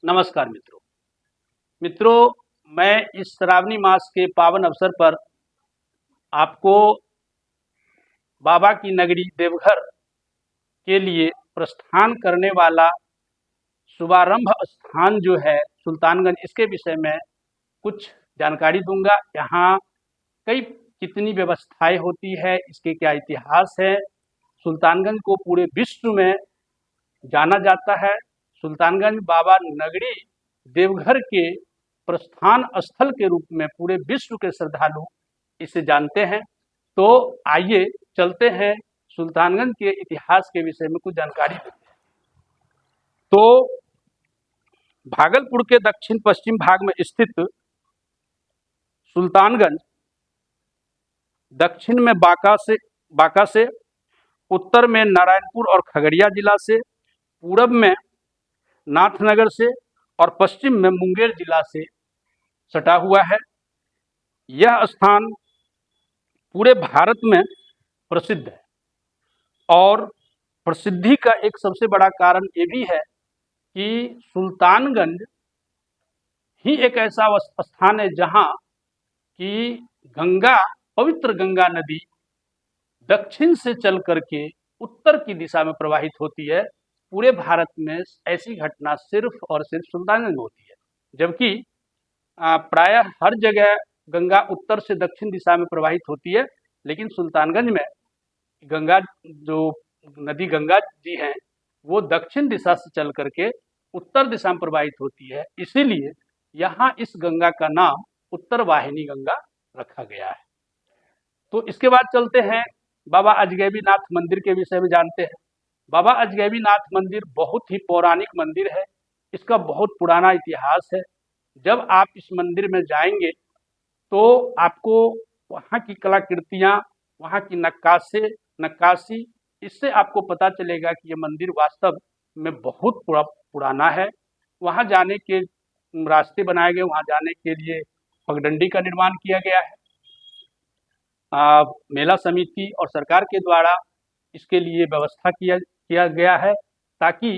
नमस्कार मित्रों, मैं इस श्रावणी मास के पावन अवसर पर आपको बाबा की नगरी देवघर के लिए प्रस्थान करने वाला शुभारंभ स्थान जो है सुल्तानगंज, इसके विषय में कुछ जानकारी दूंगा। यहाँ कितनी व्यवस्थाएं होती है, इसके क्या इतिहास है। सुल्तानगंज को पूरे विश्व में जाना जाता है। सुल्तानगंज बाबा नगरी देवघर के प्रस्थान स्थल के रूप में पूरे विश्व के श्रद्धालु इसे जानते हैं। तो आइए चलते हैं सुल्तानगंज के इतिहास के विषय में कुछ जानकारी देते हैं। तो भागलपुर के दक्षिण पश्चिम भाग में स्थित सुल्तानगंज दक्षिण में बांका से, उत्तर में नारायणपुर और खगड़िया जिला से, पूरब में नाथनगर से और पश्चिम में मुंगेर जिला से सटा हुआ है। यह स्थान पूरे भारत में प्रसिद्ध है और प्रसिद्धि का एक सबसे बड़ा कारण ये भी है कि सुल्तानगंज ही एक ऐसा स्थान है जहाँ की पवित्र गंगा नदी दक्षिण से चल करके उत्तर की दिशा में प्रवाहित होती है। पूरे भारत में ऐसी घटना सिर्फ और सिर्फ सुल्तानगंज में होती है, जबकि प्रायः हर जगह गंगा उत्तर से दक्षिण दिशा में प्रवाहित होती है, लेकिन सुल्तानगंज में नदी गंगा जी हैं वो दक्षिण दिशा से चल करके उत्तर दिशा में प्रवाहित होती है। इसीलिए यहाँ इस गंगा का नाम उत्तर वाहिनी गंगा रखा गया है। तो इसके बाद चलते हैं बाबा अजगैबीनाथ मंदिर के विषय में जानते हैं। बाबा अजगैबीनाथ मंदिर बहुत ही पौराणिक मंदिर है। इसका बहुत पुराना इतिहास है। जब आप इस मंदिर में जाएंगे तो आपको वहाँ की कलाकृतियाँ, वहाँ की नक्काशी, इससे आपको पता चलेगा कि ये मंदिर वास्तव में बहुत पुराना है। वहाँ जाने के रास्ते बनाए गए, वहाँ जाने के लिए पगडंडी का निर्माण किया गया है। मेला समिति और सरकार के द्वारा इसके लिए व्यवस्था किया गया है ताकि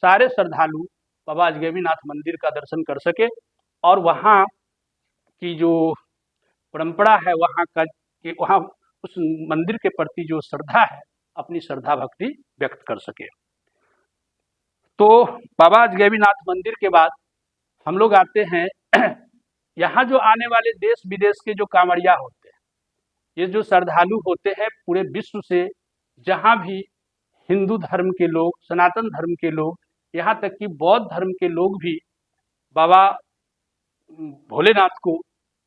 सारे श्रद्धालु बाबा अजगैबीनाथ मंदिर का दर्शन कर सके और वहाँ की जो परंपरा है वहाँ उस मंदिर के प्रति जो श्रद्धा है अपनी श्रद्धा भक्ति व्यक्त कर सके। तो बाबा अजगैबीनाथ मंदिर के बाद हम लोग आते हैं यहाँ जो आने वाले देश विदेश के जो कांवड़िया होते हैं, ये जो श्रद्धालु होते हैं पूरे विश्व से, जहाँ भी हिंदू धर्म के लोग, सनातन धर्म के लोग, यहाँ तक कि बौद्ध धर्म के लोग भी बाबा भोलेनाथ को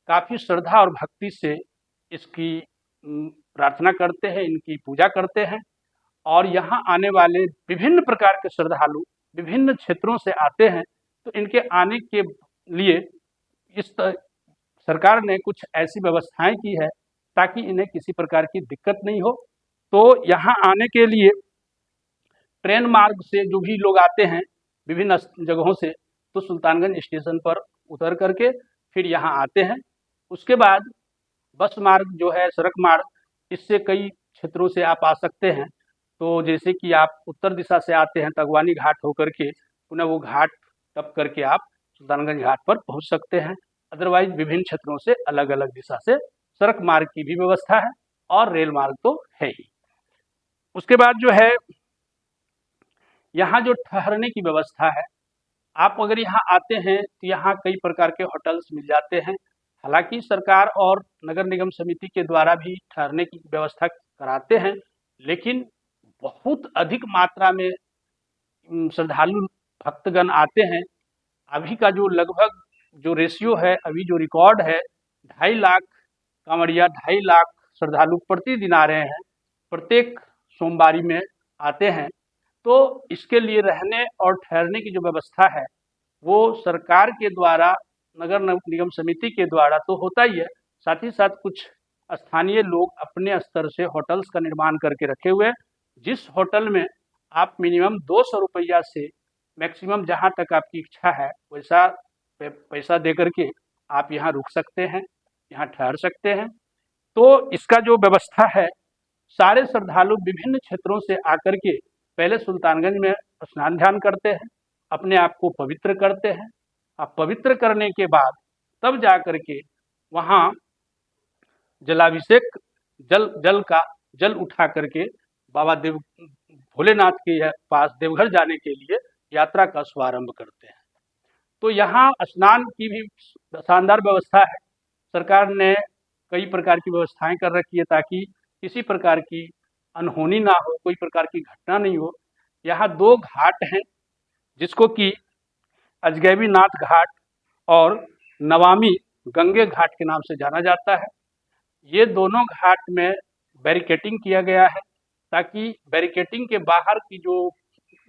काफ़ी श्रद्धा और भक्ति से इसकी प्रार्थना करते हैं, इनकी पूजा करते हैं। और यहाँ आने वाले विभिन्न प्रकार के श्रद्धालु विभिन्न क्षेत्रों से आते हैं। तो इनके आने के लिए सरकार ने कुछ ऐसी व्यवस्थाएं की है ताकि इन्हें किसी प्रकार की दिक्कत नहीं हो। तो यहाँ आने के लिए ट्रेन मार्ग से जो भी लोग आते हैं विभिन्न जगहों से, तो सुल्तानगंज स्टेशन पर उतर करके फिर यहाँ आते हैं। उसके बाद बस मार्ग जो है, सड़क मार्ग, इससे कई क्षेत्रों से आप आ सकते हैं। तो जैसे कि आप उत्तर दिशा से आते हैं तगवानी घाट होकर के पुनः वो घाट टप करके आप सुल्तानगंज घाट पर पहुँच सकते हैं। अदरवाइज विभिन्न क्षेत्रों से अलग अलग दिशा से सड़क मार्ग की भी व्यवस्था है और रेल मार्ग तो है ही। उसके बाद जो है यहाँ जो ठहरने की व्यवस्था है, आप अगर यहाँ आते हैं तो यहाँ कई प्रकार के होटल्स मिल जाते हैं। हालांकि सरकार और नगर निगम समिति के द्वारा भी ठहरने की व्यवस्था कराते हैं, लेकिन बहुत अधिक मात्रा में श्रद्धालु भक्तगण आते हैं। अभी का जो लगभग जो रेशियो है, अभी जो रिकॉर्ड है, 2.5 लाख कांवड़िया, 2.5 लाख श्रद्धालु प्रतिदिन आ रहे हैं, प्रत्येक सोमवारी में आते हैं। तो इसके लिए रहने और ठहरने की जो व्यवस्था है वो सरकार के द्वारा, नगर निगम समिति के द्वारा तो होता ही है, साथ ही साथ कुछ स्थानीय लोग अपने स्तर से होटल्स का निर्माण करके रखे हुए हैं, जिस होटल में आप मिनिमम 200 रुपया से मैक्सिमम जहां तक आपकी इच्छा है वैसा पैसा दे करके आप यहाँ रुक सकते हैं, यहाँ ठहर सकते हैं। तो इसका जो व्यवस्था है, सारे श्रद्धालु विभिन्न क्षेत्रों से आकर के पहले सुल्तानगंज में स्नान ध्यान करते हैं, अपने आप को पवित्र करते हैं। अब पवित्र करने के बाद तब जा करके वहाँ जलाभिषेक जल उठा करके बाबा देव भोलेनाथ के पास देवघर जाने के लिए यात्रा का शुभारंभ करते हैं। तो यहाँ स्नान की भी शानदार व्यवस्था है। सरकार ने कई प्रकार की व्यवस्थाएं कर रखी है ताकि किसी प्रकार की अनहोनी ना हो, कोई प्रकार की घटना नहीं हो। यहाँ 2 घाट हैं जिसको कि अजगैबी नाथ घाट और नमामि गंगे घाट के नाम से जाना जाता है। ये दोनों घाट में बैरिकेटिंग किया गया है ताकि बैरिकेटिंग के बाहर की जो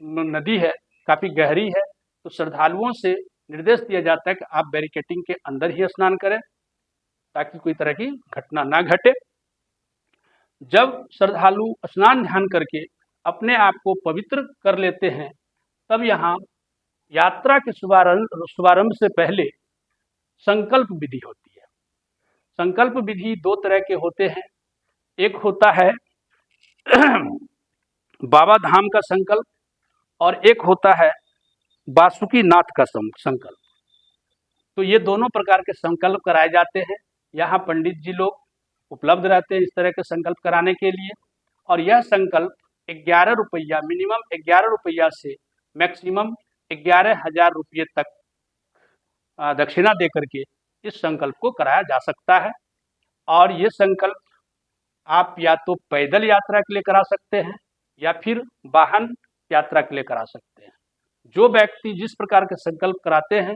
नदी है काफ़ी गहरी है, तो श्रद्धालुओं से निर्देश दिया जाता है कि आप बैरिकेटिंग के अंदर ही स्नान करें ताकि कोई तरह की घटना ना घटे। जब श्रद्धालु स्नान ध्यान करके अपने आप को पवित्र कर लेते हैं, तब यहाँ यात्रा के शुभारंभ से पहले संकल्प विधि होती है। संकल्प विधि 2 तरह के होते हैं। एक होता है बाबा धाम का संकल्प और एक होता है वासुकी नाथ का संकल्प। तो ये दोनों प्रकार के संकल्प कराए जाते हैं। यहाँ पंडित जी लोग उपलब्ध रहते हैं इस तरह के संकल्प कराने के लिए। और यह संकल्प 11 रुपया, मिनिमम 11 रुपया से मैक्सिमम 11,000 रुपये तक दक्षिणा दे करके इस संकल्प को कराया जा सकता है। और ये संकल्प आप या तो पैदल यात्रा के लिए करा सकते हैं या फिर वाहन यात्रा के लिए करा सकते हैं। जो व्यक्ति जिस प्रकार के संकल्प कराते हैं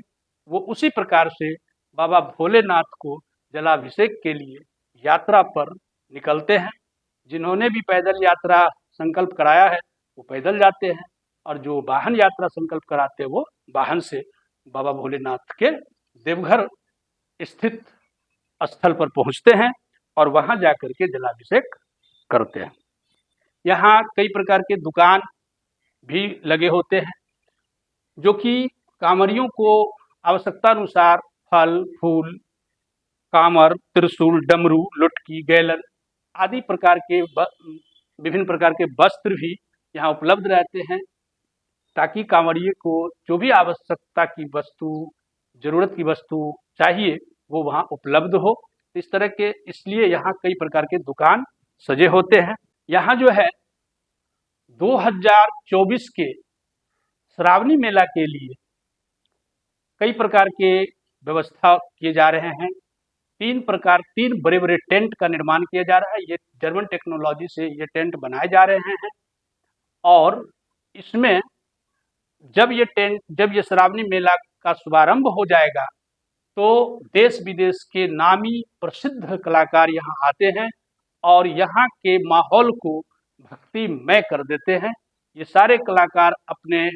वो उसी प्रकार से बाबा भोलेनाथ को जलाभिषेक के लिए यात्रा पर निकलते हैं। जिन्होंने भी पैदल यात्रा संकल्प कराया है वो पैदल जाते हैं और जो वाहन यात्रा संकल्प कराते हैं वो वाहन से बाबा भोलेनाथ के देवघर स्थित स्थल पर पहुंचते हैं और वहां जाकर के जलाभिषेक करते हैं। यहाँ कई प्रकार के दुकान भी लगे होते हैं जो कि कांवरियों को आवश्यकता अनुसार फल फूल, कामर, त्रिशूल, डमरू, लुटकी, गैलन आदि प्रकार के विभिन्न प्रकार के वस्त्र भी यहाँ उपलब्ध रहते हैं ताकि कांवरिये को जो भी आवश्यकता की वस्तु, जरूरत की वस्तु चाहिए वो वहाँ उपलब्ध हो। इस तरह के इसलिए यहाँ कई प्रकार के दुकान सजे होते हैं। यहाँ जो है 2024 के श्रावणी मेला के लिए कई प्रकार के व्यवस्था किए जा रहे हैं। 3 बड़े बड़े टेंट का निर्माण किया जा रहा है। ये जर्मन टेक्नोलॉजी से ये टेंट बनाए जा रहे हैं और इसमें जब ये श्रावणी मेला का शुभारंभ हो जाएगा तो देश विदेश के नामी प्रसिद्ध कलाकार यहाँ आते हैं और यहाँ के माहौल को भक्तिमय कर देते हैं। ये सारे कलाकार अपने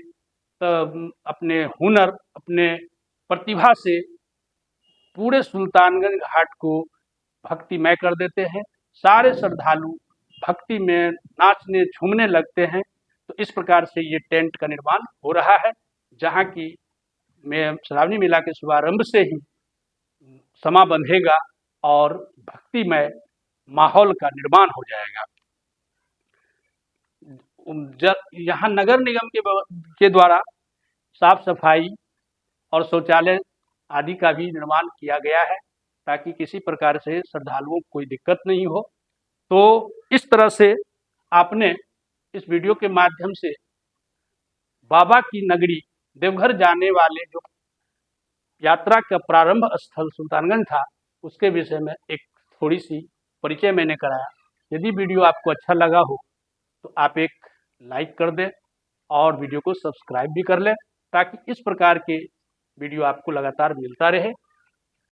हुनर, अपने प्रतिभा से पूरे सुल्तानगंज घाट को भक्तिमय कर देते हैं। सारे श्रद्धालु भक्ति में नाचने झूमने लगते हैं। तो इस प्रकार से ये टेंट का निर्माण हो रहा है जहाँ की श्रावणी मेला के शुभारंभ से ही समा बंधेगा और भक्तिमय माहौल का निर्माण हो जाएगा। यहाँ नगर निगम के द्वारा साफ सफाई और शौचालय आदि का भी निर्माण किया गया है ताकि किसी प्रकार से श्रद्धालुओं को कोई दिक्कत नहीं हो। तो इस तरह से आपने इस वीडियो के माध्यम से बाबा की नगरी देवघर जाने वाले जो यात्रा का प्रारंभ स्थल सुल्तानगंज था उसके विषय में एक थोड़ी सी परिचय मैंने कराया। यदि वीडियो आपको अच्छा लगा हो तो आप एक लाइक कर दें और वीडियो को सब्सक्राइब भी कर लें ताकि इस प्रकार के वीडियो आपको लगातार मिलता रहे।